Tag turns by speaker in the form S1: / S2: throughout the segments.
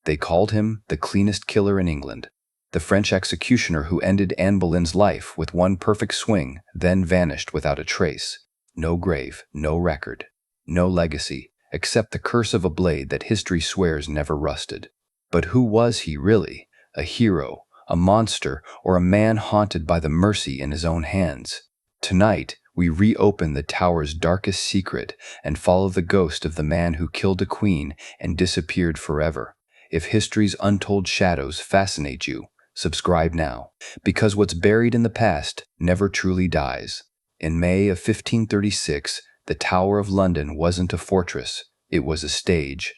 S1: They called him the cleanest killer in England. The French executioner who ended Anne Boleyn's life with one perfect swing, then vanished without a trace. No grave, no record, no legacy, except the curse of a blade that history swears never rusted. But who was he really? A hero, a monster, or a man haunted by the mercy in his own hands? Tonight, we reopen the tower's darkest secret and follow the ghost of the man who killed a queen and disappeared forever. If history's untold shadows fascinate you, subscribe now, because what's buried in the past never truly dies. In May of 1536, the Tower of London wasn't a fortress, it was a stage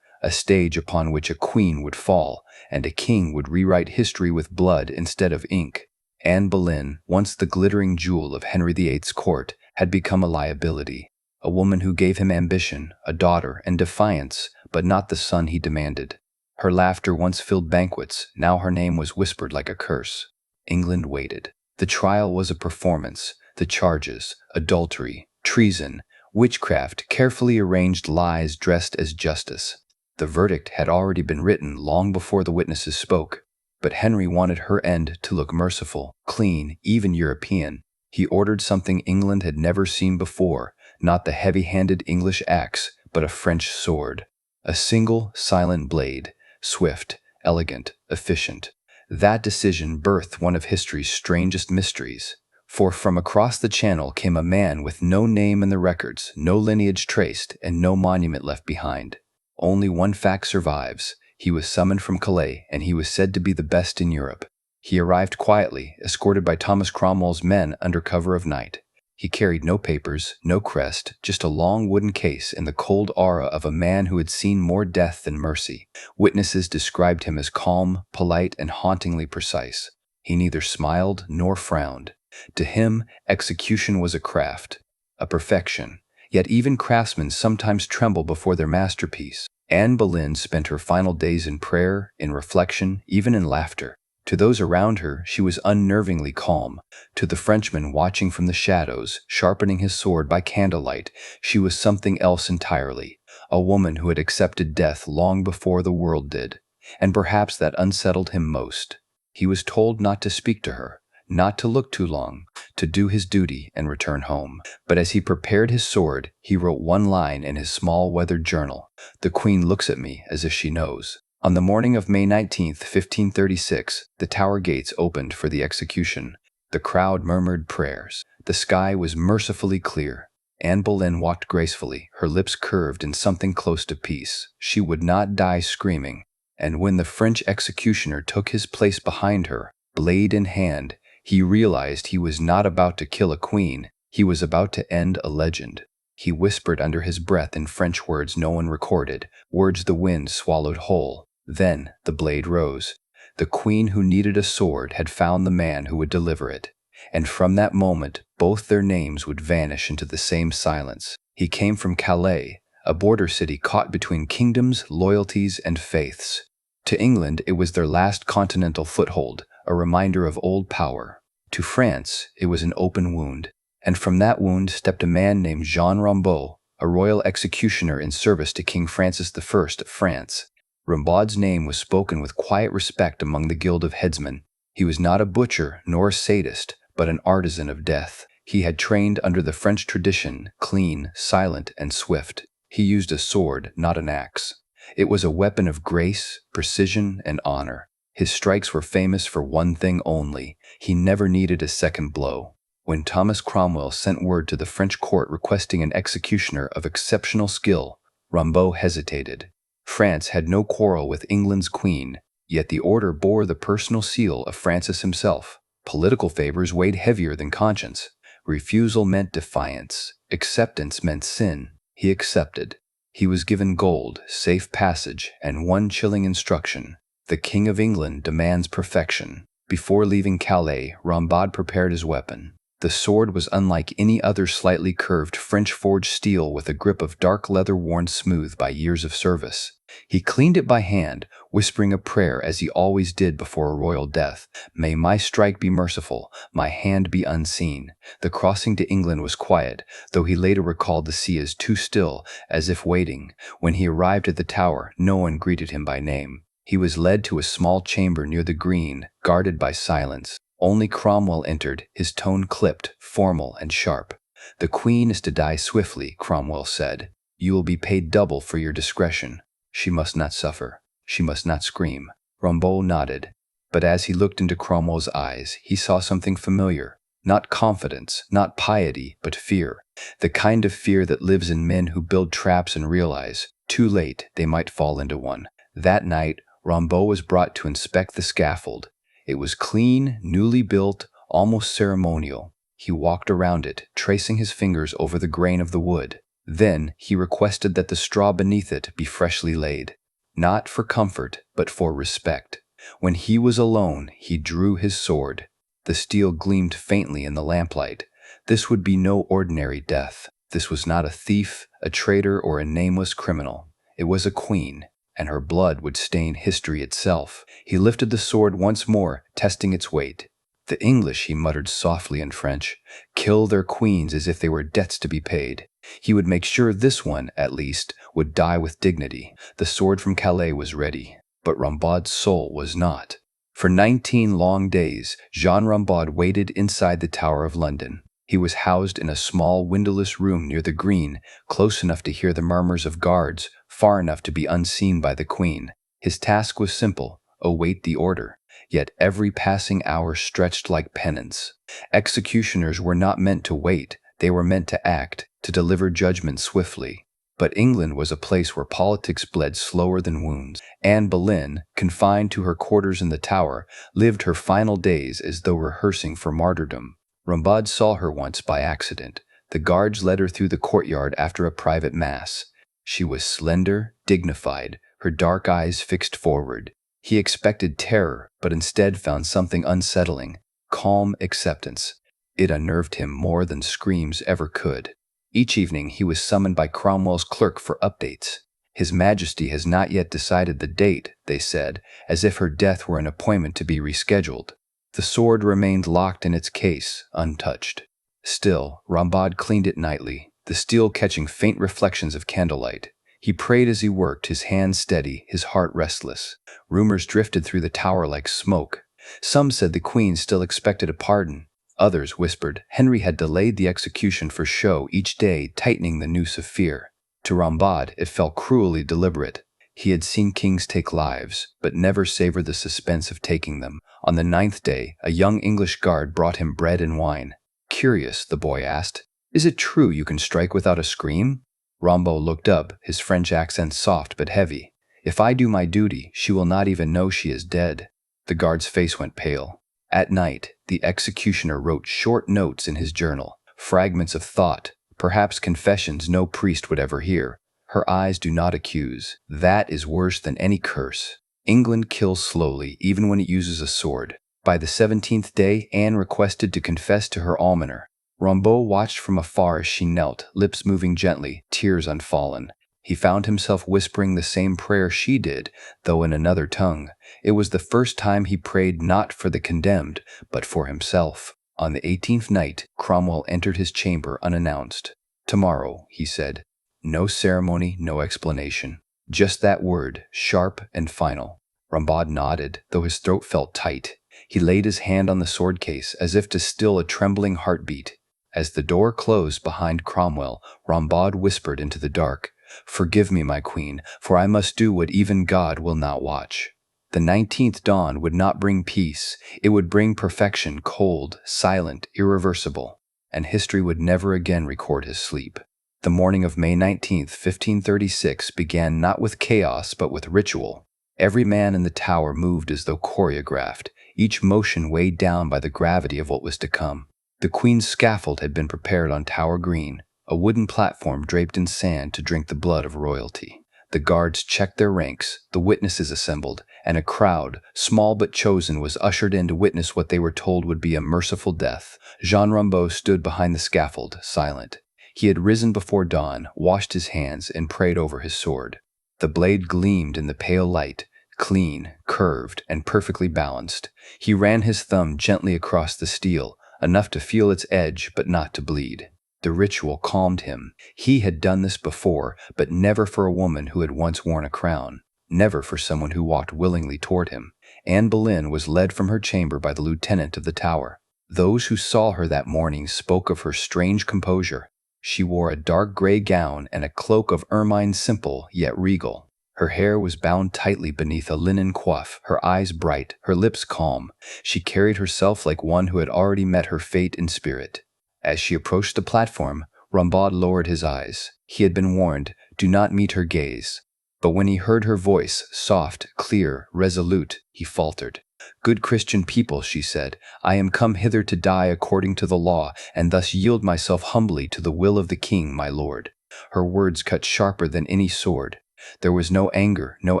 S1: upon which a queen would fall and a king would rewrite history with blood instead of ink. Anne Boleyn, once the glittering jewel of Henry VIII's court, had become a liability, a woman who gave him ambition, a daughter, and defiance, but not the son he demanded. Her laughter once filled banquets, now her name was whispered like a curse. England waited. The trial was a performance, the charges, adultery, treason, witchcraft, carefully arranged lies dressed as justice. The verdict had already been written long before the witnesses spoke, but Henry wanted her end to look merciful, clean, even European. He ordered something England had never seen before, not the heavy-handed English axe, but a French sword. A single, silent blade, swift, elegant, efficient. That decision birthed one of history's strangest mysteries. For from across the Channel came a man with no name in the records, no lineage traced, and no monument left behind. Only one fact survives. He was summoned from Calais, and he was said to be the best in Europe. He arrived quietly, escorted by Thomas Cromwell's men under cover of night. He carried no papers, no crest, just a long wooden case and the cold aura of a man who had seen more death than mercy. Witnesses described him as calm, polite, and hauntingly precise. He neither smiled nor frowned. To him, execution was a craft, a perfection. Yet even craftsmen sometimes tremble before their masterpiece. Anne Boleyn spent her final days in prayer, in reflection, even in laughter. To those around her, she was unnervingly calm. To the Frenchman watching from the shadows, sharpening his sword by candlelight, she was something else entirely, a woman who had accepted death long before the world did. And perhaps that unsettled him most. He was told not to speak to her, not to look too long, to do his duty and return home. But as he prepared his sword, he wrote one line in his small weathered journal: "The Queen looks at me as if she knows." On the morning of May 19, 1536, the Tower gates opened for the execution. The crowd murmured prayers. The sky was mercifully clear. Anne Boleyn walked gracefully, her lips curved in something close to peace. She would not die screaming. And when the French executioner took his place behind her, blade in hand, he realized he was not about to kill a queen, he was about to end a legend. He whispered under his breath in French words no one recorded, words the wind swallowed whole. Then the blade rose. The queen who needed a sword had found the man who would deliver it. And from that moment, both their names would vanish into the same silence. He came from Calais, a border city caught between kingdoms, loyalties, and faiths. To England, it was their last continental foothold, a reminder of old power. To France, it was an open wound. And from that wound stepped a man named Jean Rombaud, a royal executioner in service to King Francis I of France. Rombaud's name was spoken with quiet respect among the guild of headsmen. He was not a butcher nor a sadist, but an artisan of death. He had trained under the French tradition, clean, silent, and swift. He used a sword, not an axe. It was a weapon of grace, precision, and honor. His strikes were famous for one thing only: he never needed a second blow. When Thomas Cromwell sent word to the French court requesting an executioner of exceptional skill, Rombaud hesitated. France had no quarrel with England's queen, yet the order bore the personal seal of Francis himself. Political favors weighed heavier than conscience. Refusal meant defiance. Acceptance meant sin. He accepted. He was given gold, safe passage, and one chilling instruction: the King of England demands perfection. Before leaving Calais, Rombaud prepared his weapon. The sword was unlike any other slightly curved French-forged steel with a grip of dark leather worn smooth by years of service. He cleaned it by hand, whispering a prayer as he always did before a royal death: "May my strike be merciful, my hand be unseen." The crossing to England was quiet, though he later recalled the sea as too still, as if waiting. When he arrived at the Tower, no one greeted him by name. He was led to a small chamber near the green, guarded by silence. Only Cromwell entered, his tone clipped, formal, and sharp. "The Queen is to die swiftly," Cromwell said. "You will be paid double for your discretion. She must not suffer. She must not scream." Rombaud nodded. But as he looked into Cromwell's eyes, he saw something familiar. Not confidence, not piety, but fear. The kind of fear that lives in men who build traps and realize, too late, they might fall into one. That night, Rombaud was brought to inspect the scaffold. It was clean, newly built, almost ceremonial. He walked around it, tracing his fingers over the grain of the wood. Then he requested that the straw beneath it be freshly laid. Not for comfort, but for respect. When he was alone, he drew his sword. The steel gleamed faintly in the lamplight. This would be no ordinary death. This was not a thief, a traitor, or a nameless criminal. It was a queen, and her blood would stain history itself. He lifted the sword once more, testing its weight. "The English," he muttered softly in French, "kill their queens as if they were debts to be paid." He would make sure this one, at least, would die with dignity. The sword from Calais was ready, but Rombaud's soul was not. For 19 long days, Jean Rombaud waited inside the Tower of London. He was housed in a small, windowless room near the green, close enough to hear the murmurs of guards, far enough to be unseen by the Queen. His task was simple: await the order. Yet every passing hour stretched like penance. Executioners were not meant to wait, they were meant to act, to deliver judgment swiftly. But England was a place where politics bled slower than wounds. Anne Boleyn, confined to her quarters in the Tower, lived her final days as though rehearsing for martyrdom. Rombaud saw her once by accident. The guards led her through the courtyard after a private mass. She was slender, dignified, her dark eyes fixed forward. He expected terror, but instead found something unsettling: calm acceptance. It unnerved him more than screams ever could. Each evening he was summoned by Cromwell's clerk for updates. "His Majesty has not yet decided the date," they said, as if her death were an appointment to be rescheduled. The sword remained locked in its case, untouched. Still, Rombaud cleaned it nightly, the steel catching faint reflections of candlelight. He prayed as he worked, his hands steady, his heart restless. Rumors drifted through the Tower like smoke. Some said the Queen still expected a pardon. Others whispered Henry had delayed the execution for show, each day tightening the noose of fear. To Rombaud, it felt cruelly deliberate. He had seen kings take lives, but never savored the suspense of taking them. On the 9th day, a young English guard brought him bread and wine. "Curious," the boy asked. "Is it true you can strike without a scream?" Rombaud looked up, his French accent soft but heavy. "If I do my duty, she will not even know she is dead." The guard's face went pale. At night, the executioner wrote short notes in his journal, fragments of thought, perhaps confessions no priest would ever hear. "Her eyes do not accuse. That is worse than any curse. England kills slowly, even when it uses a sword." By the 17th day, Anne requested to confess to her almoner. Rombaud watched from afar as she knelt, lips moving gently, tears unfallen. He found himself whispering the same prayer she did, though in another tongue. It was the first time he prayed not for the condemned, but for himself. On the 18th night, Cromwell entered his chamber unannounced. "Tomorrow," he said. No ceremony, no explanation. Just that word, sharp and final. Rombaud nodded, though his throat felt tight. He laid his hand on the sword case, as if to still a trembling heartbeat. As the door closed behind Cromwell, Rombaud whispered into the dark, "Forgive me, my queen, for I must do what even God will not watch." The 19th dawn would not bring peace. It would bring perfection, cold, silent, irreversible. And history would never again record his sleep. The morning of May 19, 1536, began not with chaos but with ritual. Every man in the Tower moved as though choreographed, each motion weighed down by the gravity of what was to come. The Queen's scaffold had been prepared on Tower Green, a wooden platform draped in sand to drink the blood of royalty. The guards checked their ranks, the witnesses assembled, and a crowd, small but chosen, was ushered in to witness what they were told would be a merciful death. Jean Rombaud stood behind the scaffold, silent. He had risen before dawn, washed his hands, and prayed over his sword. The blade gleamed in the pale light, clean, curved, and perfectly balanced. He ran his thumb gently across the steel, enough to feel its edge but not to bleed. The ritual calmed him. He had done this before, but never for a woman who had once worn a crown. never for someone who walked willingly toward him. Anne Boleyn was led from her chamber by the lieutenant of the Tower. Those who saw her that morning spoke of her strange composure. She wore a dark gray gown and a cloak of ermine, simple yet regal. Her hair was bound tightly beneath a linen coif, her eyes bright, her lips calm. She carried herself like one who had already met her fate in spirit. As she approached the platform, Rombaud lowered his eyes. He had been warned, do not meet her gaze. But when he heard her voice, soft, clear, resolute, he faltered. "Good Christian people," she said, "I am come hither to die according to the law, and thus yield myself humbly to the will of the king, my lord." Her words cut sharper than any sword. There was no anger, no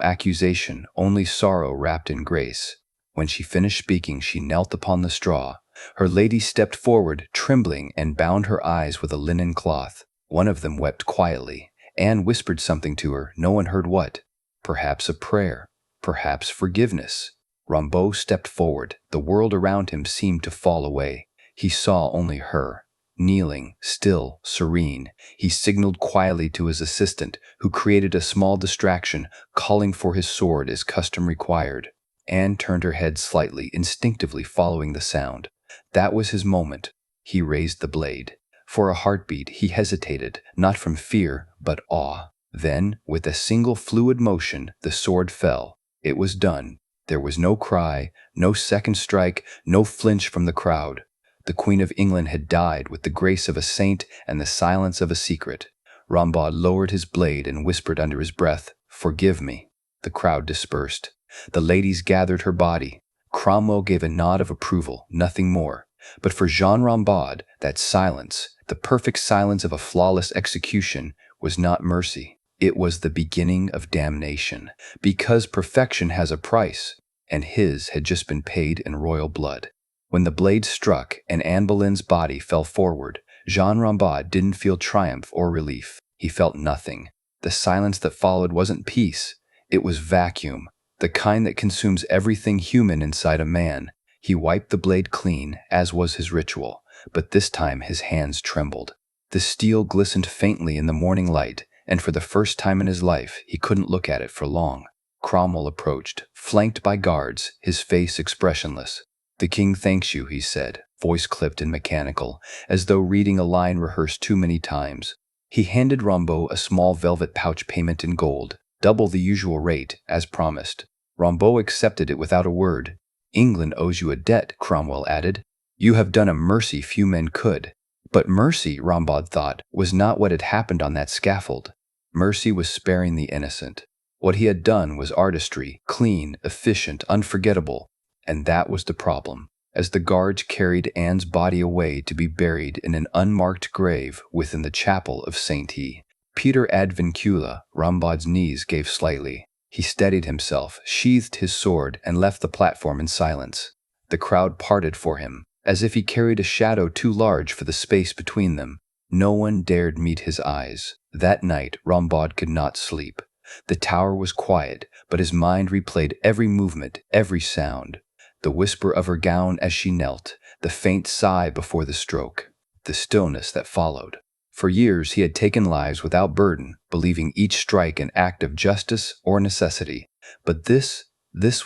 S1: accusation, only sorrow wrapped in grace. When she finished speaking, she knelt upon the straw. Her ladies stepped forward, trembling, and bound her eyes with a linen cloth. One of them wept quietly. Anne whispered something to her, no one heard what. Perhaps a prayer, perhaps forgiveness. Rombaud stepped forward. The world around him seemed to fall away. He saw only her. Kneeling, still, serene, he signaled quietly to his assistant, who created a small distraction, calling for his sword as custom required. Anne turned her head slightly, instinctively following the sound. That was his moment. He raised the blade. For a heartbeat, he hesitated, not from fear, but awe. Then, with a single fluid motion, the sword fell. It was done. There was no cry, no second strike, no flinch from the crowd. The Queen of England had died with the grace of a saint and the silence of a secret. Rombaud lowered his blade and whispered under his breath, "Forgive me." The crowd dispersed. The ladies gathered her body. Cromwell gave a nod of approval, nothing more. But for Jean Rombaud, that silence, the perfect silence of a flawless execution, was not mercy. It was the beginning of damnation, because perfection has a price, and his had just been paid in royal blood. When the blade struck and Anne Boleyn's body fell forward, Jean Rombaud didn't feel triumph or relief. He felt nothing. The silence that followed wasn't peace. It was vacuum, the kind that consumes everything human inside a man. He wiped the blade clean, as was his ritual, but this time his hands trembled. The steel glistened faintly in the morning light, and for the first time in his life, he couldn't look at it for long. Cromwell approached, flanked by guards, his face expressionless. "The king thanks you," he said, voice clipped and mechanical, as though reading a line rehearsed too many times. He handed Rombaud a small velvet pouch payment in gold, double the usual rate, as promised. Rombaud accepted it without a word. "England owes you a debt," Cromwell added. "You have done a mercy few men could." But mercy, Rombaud thought, was not what had happened on that scaffold. Mercy was sparing the innocent. What he had done was artistry, clean, efficient, unforgettable. And that was the problem. As the guards carried Anne's body away to be buried in an unmarked grave within the chapel of Saint-Hy, Peter ad Vincula, Rombaud's knees gave slightly. He steadied himself, sheathed his sword, and left the platform in silence. The crowd parted for him, as if he carried a shadow too large for the space between them. No one dared meet his eyes. That night, Rombaud could not sleep. The tower was quiet, but his mind replayed every movement, every sound. The whisper of her gown as she knelt, the faint sigh before the stroke, the stillness that followed. For years he had taken lives without burden, believing each strike an act of justice or necessity. But this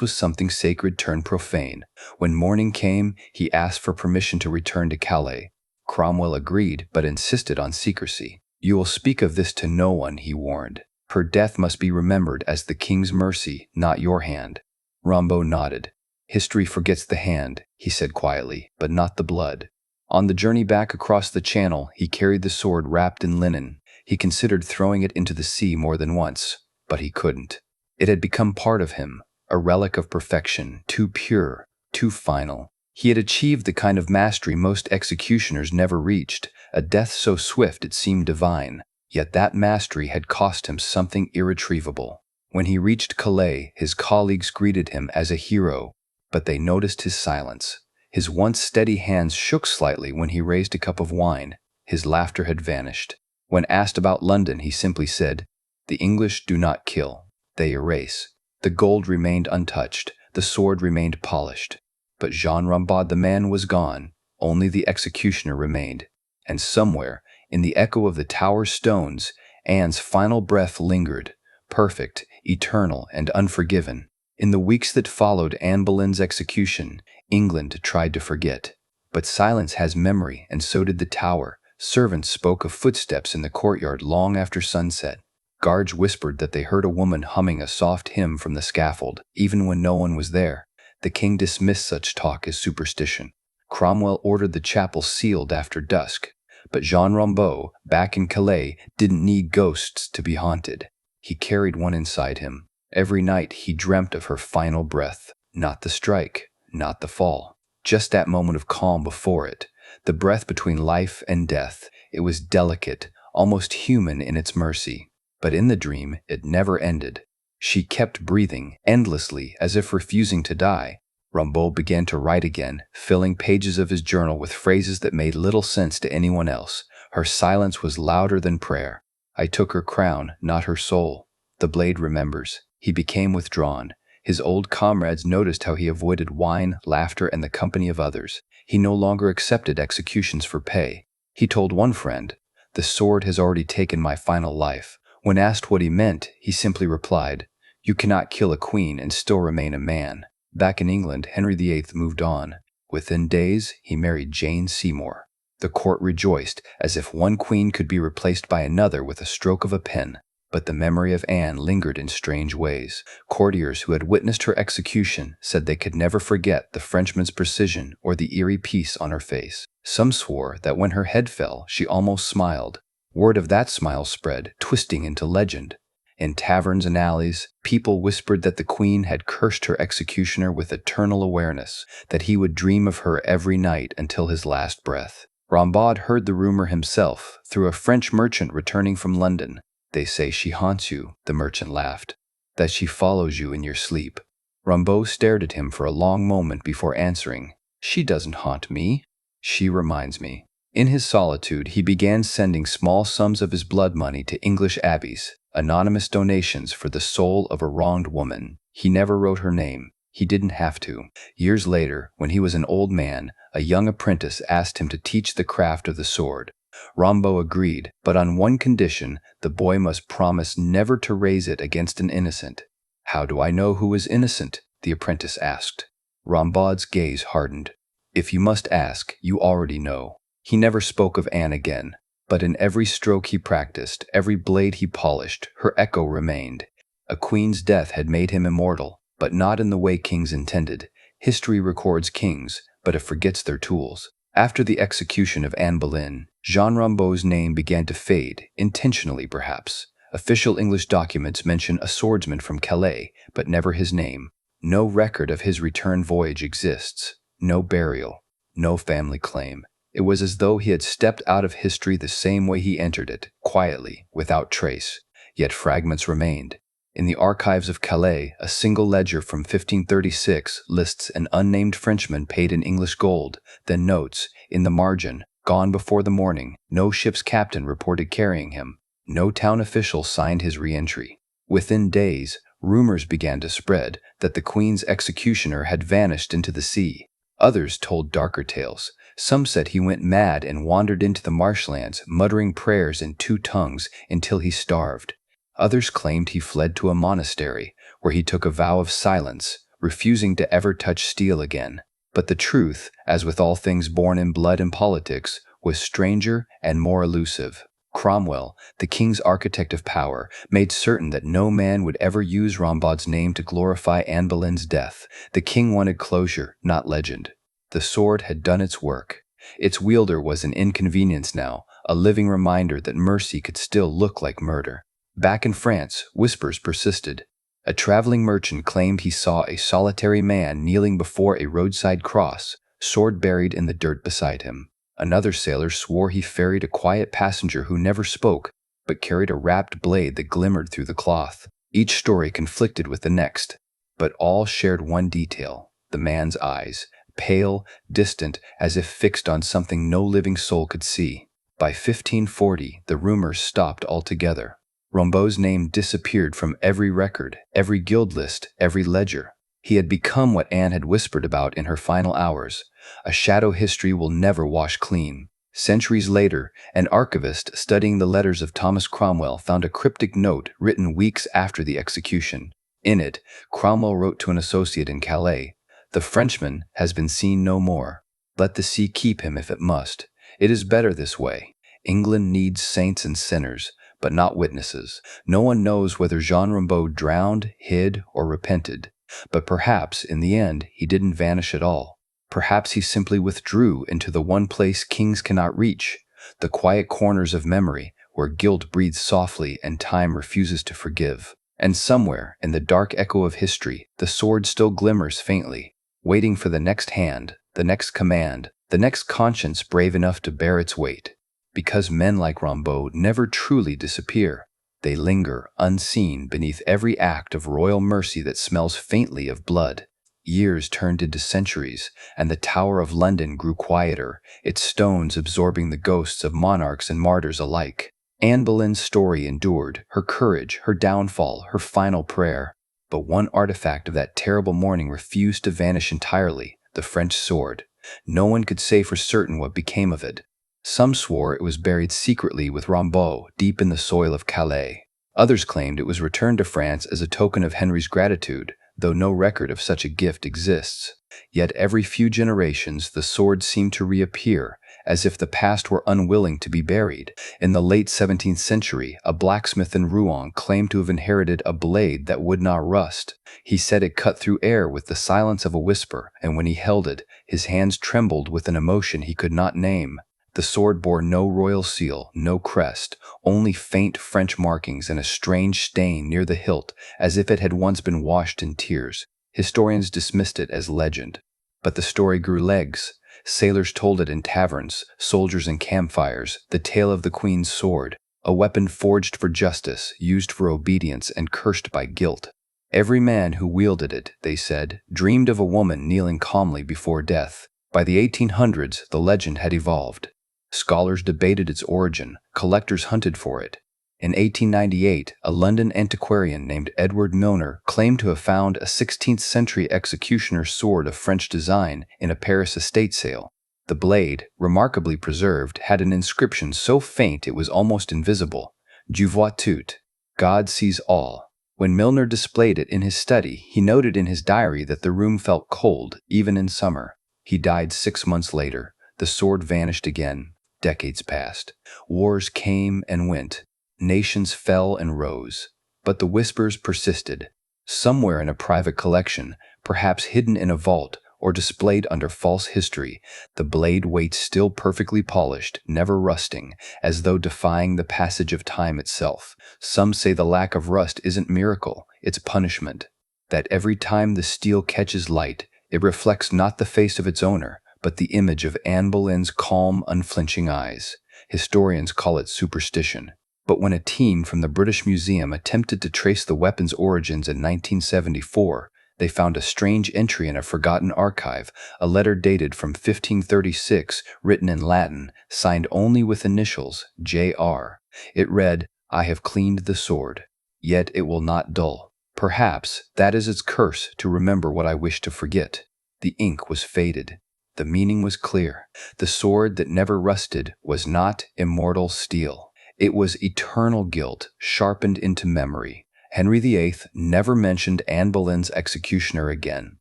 S1: was something sacred turned profane. When morning came, he asked for permission to return to Calais. Cromwell agreed, but insisted on secrecy. "You will speak of this to no one," he warned. "Her death must be remembered as the king's mercy, not your hand." Rombaud nodded. "History forgets the hand," he said quietly, "but not the blood." On the journey back across the channel, he carried the sword wrapped in linen. He considered throwing it into the sea more than once, but he couldn't. It had become part of him, a relic of perfection, too pure, too final. He had achieved the kind of mastery most executioners never reached, a death so swift it seemed divine. Yet that mastery had cost him something irretrievable. When he reached Calais, his colleagues greeted him as a hero, but they noticed his silence. His once steady hands shook slightly when he raised a cup of wine. His laughter had vanished. When asked about London, he simply said, "The English do not kill, they erase." The gold remained untouched, the sword remained polished. But Jean Rombaud the man was gone, only the executioner remained. And somewhere, in the echo of the tower's stones, Anne's final breath lingered, perfect, eternal and unforgiven. In the weeks that followed Anne Boleyn's execution, England tried to forget. But silence has memory, and so did the Tower. Servants spoke of footsteps in the courtyard long after sunset. Guards whispered that they heard a woman humming a soft hymn from the scaffold, even when no one was there. The king dismissed such talk as superstition. Cromwell ordered the chapel sealed after dusk. But Jean Rombaud, back in Calais, didn't need ghosts to be haunted. He carried one inside him. Every night he dreamt of her final breath. Not the strike, not the fall. Just that moment of calm before it. The breath between life and death. It was delicate, almost human in its mercy. But in the dream, it never ended. She kept breathing, endlessly, as if refusing to die. Rombaud began to write again, filling pages of his journal with phrases that made little sense to anyone else. Her silence was louder than prayer. I took her crown, not her soul. The blade remembers. He became withdrawn. His old comrades noticed how he avoided wine, laughter, and the company of others. He no longer accepted executions for pay. He told one friend, "The sword has already taken my final life." When asked what he meant, he simply replied, "You cannot kill a queen and still remain a man." Back in England, Henry VIII moved on. Within days, he married Jane Seymour. The court rejoiced, as if one queen could be replaced by another with a stroke of a pen. But the memory of Anne lingered in strange ways. Courtiers who had witnessed her execution said they could never forget the Frenchman's precision or the eerie peace on her face. Some swore that when her head fell, she almost smiled. Word of that smile spread, twisting into legend. In taverns and alleys, people whispered that the queen had cursed her executioner with eternal awareness, that he would dream of her every night until his last breath. Rombaud heard the rumor himself, through a French merchant returning from London. "They say she haunts you," the merchant laughed, "that she follows you in your sleep." Rombaud stared at him for a long moment before answering, "She doesn't haunt me. She reminds me." In his solitude, he began sending small sums of his blood money to English abbeys, anonymous donations for the soul of a wronged woman. He never wrote her name. He didn't have to. Years later, when he was an old man, a young apprentice asked him to teach the craft of the sword. Rombaud agreed, but on one condition: the boy must promise never to raise it against an innocent. "How do I know who is innocent?" the apprentice asked. Rombaud's gaze hardened. "If you must ask, you already know." He never spoke of Anne again. But in every stroke he practiced, every blade he polished, her echo remained. A queen's death had made him immortal, but not in the way kings intended. History records kings, but it forgets their tools. After the execution of Anne Boleyn, Jean Rombaud's name began to fade, intentionally perhaps. Official English documents mention a swordsman from Calais, but never his name. No record of his return voyage exists. No burial. No family claim. It was as though he had stepped out of history the same way he entered it, quietly, without trace. Yet fragments remained. In the archives of Calais, a single ledger from 1536 lists an unnamed Frenchman paid in English gold, then notes, in the margin, "Gone before the morning, no ship's captain reported carrying him." No town official signed his re-entry. Within days, rumors began to spread that the Queen's executioner had vanished into the sea. Others told darker tales. Some said he went mad and wandered into the marshlands, muttering prayers in two tongues until he starved. Others claimed he fled to a monastery, where he took a vow of silence, refusing to ever touch steel again. But the truth, as with all things born in blood and politics, was stranger and more elusive. Cromwell, the king's architect of power, made certain that no man would ever use Rombaud's name to glorify Anne Boleyn's death. The king wanted closure, not legend. The sword had done its work. Its wielder was an inconvenience now, a living reminder that mercy could still look like murder. Back in France, whispers persisted. A traveling merchant claimed he saw a solitary man kneeling before a roadside cross, sword buried in the dirt beside him. Another sailor swore he ferried a quiet passenger who never spoke, but carried a wrapped blade that glimmered through the cloth. Each story conflicted with the next, but all shared one detail: the man's eyes, pale, distant, as if fixed on something no living soul could see. By 1540, the rumors stopped altogether. Rombaud's name disappeared from every record, every guild list, every ledger. He had become what Anne had whispered about in her final hours: a shadow history will never wash clean. Centuries later, an archivist studying the letters of Thomas Cromwell found a cryptic note written weeks after the execution. In it, Cromwell wrote to an associate in Calais, "The Frenchman has been seen no more. Let the sea keep him if it must. It is better this way. England needs saints and sinners, but not witnesses. No one knows whether Jean Rombaud drowned, hid, or repented. But perhaps, in the end, he didn't vanish at all. Perhaps he simply withdrew into the one place kings cannot reach, the quiet corners of memory where guilt breathes softly and time refuses to forgive. And somewhere, in the dark echo of history, the sword still glimmers faintly, waiting for the next hand, the next command, the next conscience brave enough to bear its weight. Because men like Rombaud never truly disappear. They linger, unseen, beneath every act of royal mercy that smells faintly of blood. Years turned into centuries, and the Tower of London grew quieter, its stones absorbing the ghosts of monarchs and martyrs alike. Anne Boleyn's story endured, her courage, her downfall, her final prayer. But one artifact of that terrible morning refused to vanish entirely, the French sword. No one could say for certain what became of it. Some swore it was buried secretly with Rombaud deep in the soil of Calais. Others claimed it was returned to France as a token of Henry's gratitude, though no record of such a gift exists. Yet every few generations the sword seemed to reappear, as if the past were unwilling to be buried. In the late 17th century, a blacksmith in Rouen claimed to have inherited a blade that would not rust. He said it cut through air with the silence of a whisper, and when he held it, his hands trembled with an emotion he could not name. The sword bore no royal seal, no crest, only faint French markings and a strange stain near the hilt, as if it had once been washed in tears. Historians dismissed it as legend. But the story grew legs. Sailors told it in taverns, soldiers in campfires, the tale of the Queen's sword, a weapon forged for justice, used for obedience, and cursed by guilt. Every man who wielded it, they said, dreamed of a woman kneeling calmly before death. By the 1800s, the legend had evolved. Scholars debated its origin, collectors hunted for it. In 1898, a London antiquarian named Edward Milner claimed to have found a 16th-century executioner's sword of French design in a Paris estate sale. The blade, remarkably preserved, had an inscription so faint it was almost invisible. "Je vois tout." God sees all. When Milner displayed it in his study, he noted in his diary that the room felt cold, even in summer. He died 6 months later. The sword vanished again. Decades passed. Wars came and went. Nations fell and rose. But the whispers persisted. Somewhere in a private collection, perhaps hidden in a vault or displayed under false history, the blade waits still perfectly polished, never rusting, as though defying the passage of time itself. Some say the lack of rust isn't miracle, it's punishment. That every time the steel catches light, it reflects not the face of its owner, but the image of Anne Boleyn's calm, unflinching eyes. Historians call it superstition. But when a team from the British Museum attempted to trace the weapon's origins in 1974, they found a strange entry in a forgotten archive, a letter dated from 1536, written in Latin, signed only with initials, J.R. It read, "I have cleaned the sword, yet it will not dull. Perhaps that is its curse, to remember what I wish to forget." The ink was faded. The meaning was clear. The sword that never rusted was not immortal steel. It was eternal guilt, sharpened into memory. Henry VIII never mentioned Anne Boleyn's executioner again.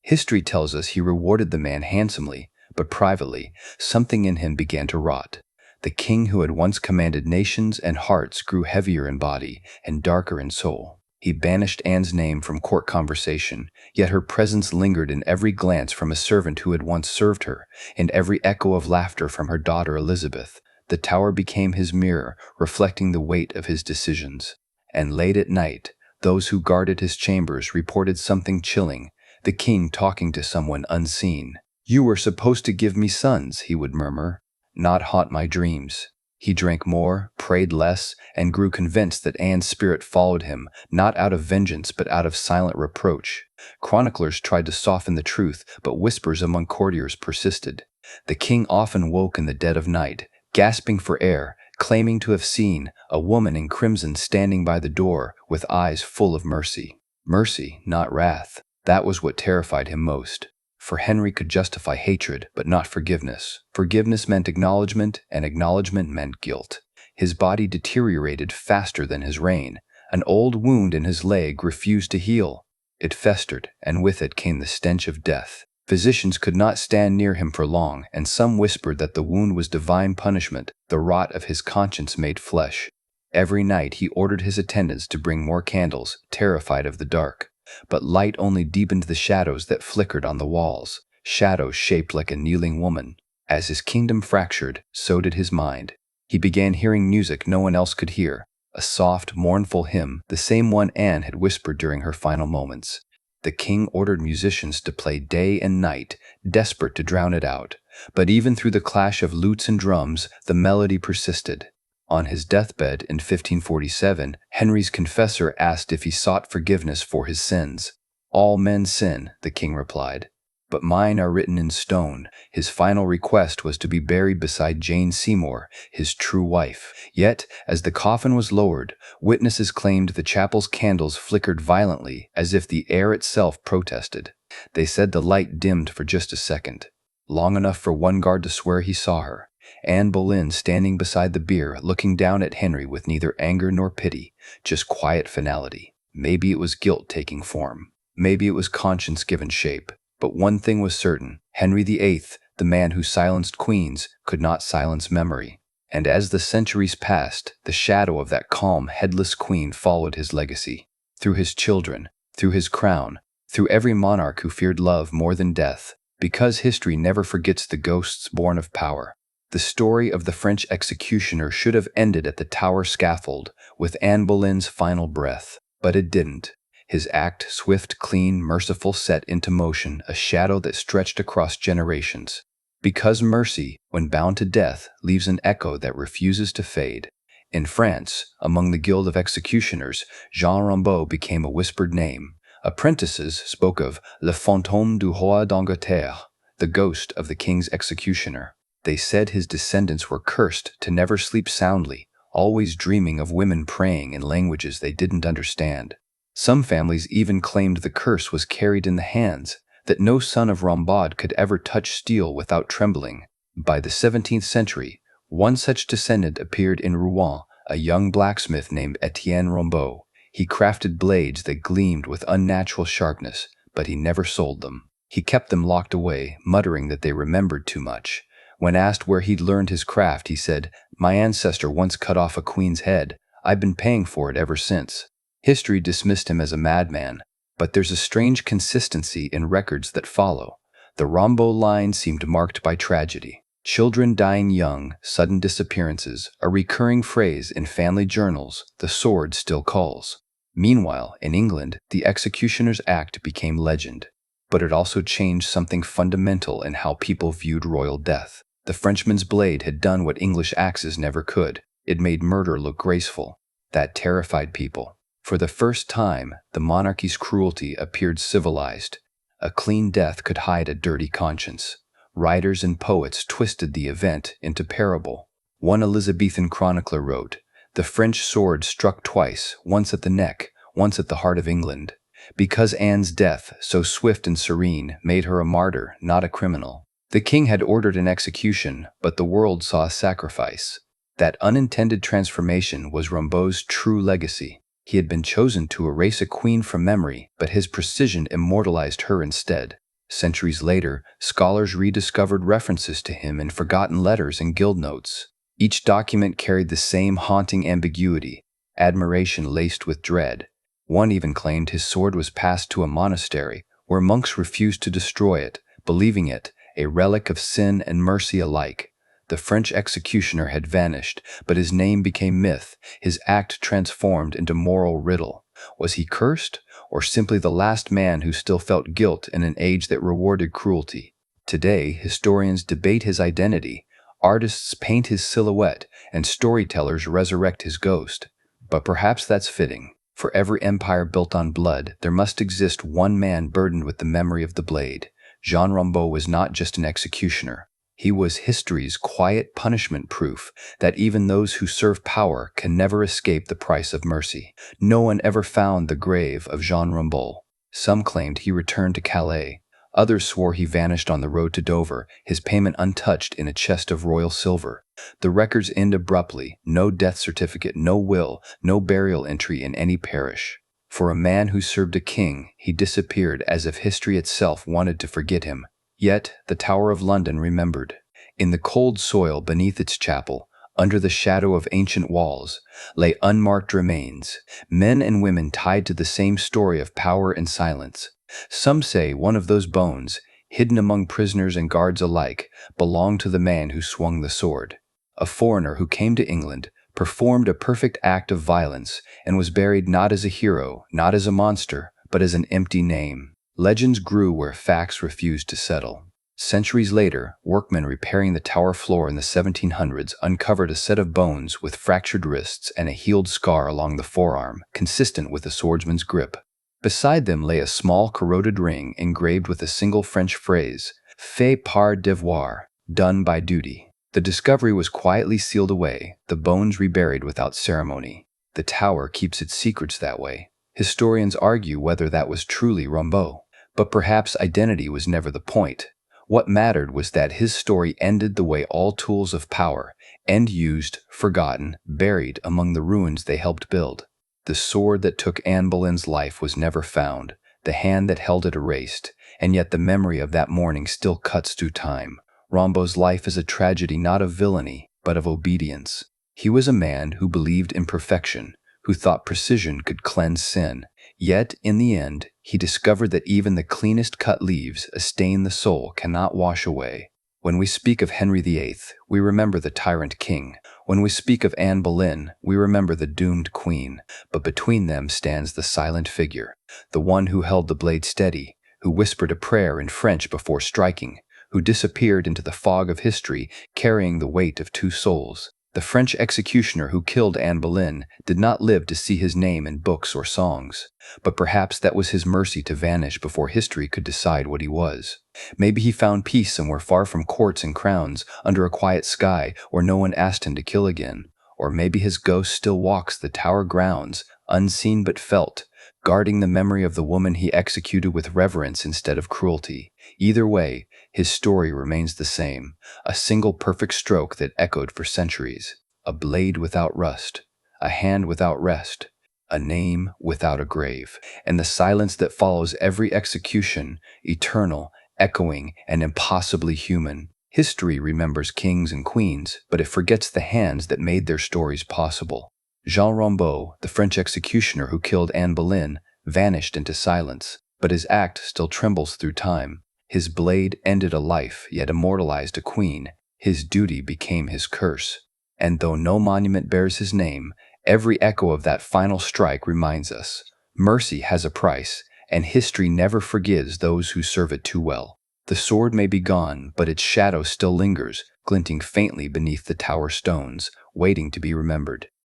S1: History tells us he rewarded the man handsomely, but privately, something in him began to rot. The king who had once commanded nations and hearts grew heavier in body and darker in soul. He banished Anne's name from court conversation, yet her presence lingered in every glance from a servant who had once served her, in every echo of laughter from her daughter Elizabeth. The tower became his mirror, reflecting the weight of his decisions. And late at night, those who guarded his chambers reported something chilling, the king talking to someone unseen. "You were supposed to give me sons," he would murmur, "not haunt my dreams." He drank more, prayed less, and grew convinced that Anne's spirit followed him, not out of vengeance but out of silent reproach. Chroniclers tried to soften the truth, but whispers among courtiers persisted. The king often woke in the dead of night, gasping for air, claiming to have seen a woman in crimson standing by the door with eyes full of mercy. Mercy, not wrath. That was what terrified him most. for Henry could justify hatred, but not forgiveness. Forgiveness meant acknowledgement, and acknowledgement meant guilt. His body deteriorated faster than his reign. An old wound in his leg refused to heal. It festered, and with it came the stench of death. Physicians could not stand near him for long, and some whispered that the wound was divine punishment, the rot of his conscience made flesh. Every night he ordered his attendants to bring more candles, terrified of the dark. But light only deepened the shadows that flickered on the walls, shadows shaped like a kneeling woman. As his kingdom fractured, so did his mind. He began hearing music no one else could hear, a soft, mournful hymn, the same one Anne had whispered during her final moments. The king ordered musicians to play day and night, desperate to drown it out. But even through the clash of lutes and drums, the melody persisted. On his deathbed in 1547, Henry's confessor asked if he sought forgiveness for his sins. "All men sin," the king replied, "but mine are written in stone." His final request was to be buried beside Jane Seymour, his true wife. Yet, as the coffin was lowered, witnesses claimed the chapel's candles flickered violently, as if the air itself protested. They said the light dimmed for just a second, long enough for one guard to swear he saw her. Anne Boleyn standing beside the bier, looking down at Henry with neither anger nor pity, just quiet finality. Maybe it was guilt taking form. Maybe it was conscience given shape. But one thing was certain: Henry VIII, the man who silenced queens, could not silence memory. And as the centuries passed, the shadow of that calm, headless queen followed his legacy. Through his children, through his crown, through every monarch who feared love more than death. Because history never forgets the ghosts born of power. The story of the French executioner should have ended at the Tower scaffold, with Anne Boleyn's final breath. But it didn't. His act, swift, clean, merciful, set into motion a shadow that stretched across generations. Because mercy, when bound to death, leaves an echo that refuses to fade. In France, among the guild of executioners, Jean Rombaud became a whispered name. Apprentices spoke of le fantôme du roi d'Angleterre, the ghost of the king's executioner. They said his descendants were cursed to never sleep soundly, always dreaming of women praying in languages they didn't understand. Some families even claimed the curse was carried in the hands, that no son of Rombaud could ever touch steel without trembling. By the 17th century, one such descendant appeared in Rouen, a young blacksmith named Jean Rombaud. He crafted blades that gleamed with unnatural sharpness, but he never sold them. He kept them locked away, muttering that they remembered too much. When asked where he'd learned his craft, he said, "My ancestor once cut off a queen's head. I've been paying for it ever since." History dismissed him as a madman, but there's a strange consistency in records that follow. The Rombaud line seemed marked by tragedy. Children dying young, sudden disappearances, a recurring phrase in family journals, "the sword still calls." Meanwhile, in England, the executioner's act became legend. But it also changed something fundamental in how people viewed royal death. The Frenchman's blade had done what English axes never could. It made murder look graceful. That terrified people. For the first time, the monarchy's cruelty appeared civilized. A clean death could hide a dirty conscience. Writers and poets twisted the event into parable. One Elizabethan chronicler wrote, "The French sword struck twice, once at the neck, once at the heart of England." Because Anne's death, so swift and serene, made her a martyr, not a criminal. The king had ordered an execution, but the world saw a sacrifice. That unintended transformation was Rombaud's true legacy. He had been chosen to erase a queen from memory, but his precision immortalized her instead. Centuries later, scholars rediscovered references to him in forgotten letters and guild notes. Each document carried the same haunting ambiguity, admiration laced with dread. One even claimed his sword was passed to a monastery, where monks refused to destroy it, believing it a relic of sin and mercy alike. The French executioner had vanished, but his name became myth, his act transformed into moral riddle. Was he cursed, or simply the last man who still felt guilt in an age that rewarded cruelty? Today, historians debate his identity, artists paint his silhouette, and storytellers resurrect his ghost. But perhaps that's fitting. For every empire built on blood, there must exist one man burdened with the memory of the blade. Jean Rombaud was not just an executioner. He was history's quiet punishment proof that even those who serve power can never escape the price of mercy. No one ever found the grave of Jean Rombaud. Some claimed he returned to Calais. Others swore he vanished on the road to Dover, his payment untouched in a chest of royal silver. The records end abruptly, no death certificate, no will, no burial entry in any parish. For a man who served a king, he disappeared as if history itself wanted to forget him. Yet the Tower of London remembered. In the cold soil beneath its chapel, under the shadow of ancient walls, lay unmarked remains, men and women tied to the same story of power and silence. Some say one of those bones, hidden among prisoners and guards alike, belonged to the man who swung the sword. A foreigner who came to England, performed a perfect act of violence, and was buried not as a hero, not as a monster, but as an empty name. Legends grew where facts refused to settle. Centuries later, workmen repairing the tower floor in the 1700s uncovered a set of bones with fractured wrists and a healed scar along the forearm, consistent with a swordsman's grip. Beside them lay a small corroded ring engraved with a single French phrase, fait par devoir, done by duty. The discovery was quietly sealed away, the bones reburied without ceremony. The tower keeps its secrets that way. Historians argue whether that was truly Rombaud. But perhaps identity was never the point. What mattered was that his story ended the way all tools of power end, used, forgotten, buried among the ruins they helped build. The sword that took Anne Boleyn's life was never found, the hand that held it erased, and yet the memory of that morning still cuts through time. Rombaud's life is a tragedy not of villainy, but of obedience. He was a man who believed in perfection, who thought precision could cleanse sin. Yet, in the end, he discovered that even the cleanest cut leaves a stain the soul cannot wash away. When we speak of Henry VIII, we remember the tyrant king. When we speak of Anne Boleyn, we remember the doomed queen. But between them stands the silent figure, the one who held the blade steady, who whispered a prayer in French before striking, who disappeared into the fog of history, carrying the weight of two souls. The French executioner who killed Anne Boleyn did not live to see his name in books or songs, but perhaps that was his mercy to vanish before history could decide what he was. Maybe he found peace somewhere far from courts and crowns, under a quiet sky where no one asked him to kill again. Or maybe his ghost still walks the tower grounds, unseen but felt, guarding the memory of the woman he executed with reverence instead of cruelty. Either way, his story remains the same, a single perfect stroke that echoed for centuries, a blade without rust, a hand without rest, a name without a grave, and the silence that follows every execution, eternal, echoing, and impossibly human. History remembers kings and queens, but it forgets the hands that made their stories possible. Jean Rombaud, the French executioner who killed Anne Boleyn, vanished into silence, but his act still trembles through time. His blade ended a life, yet immortalized a queen. His duty became his curse. And though no monument bears his name, every echo of that final strike reminds us, mercy has a price, and history never forgives those who serve it too well. The sword may be gone, but its shadow still lingers, glinting faintly beneath the tower stones, waiting to be remembered.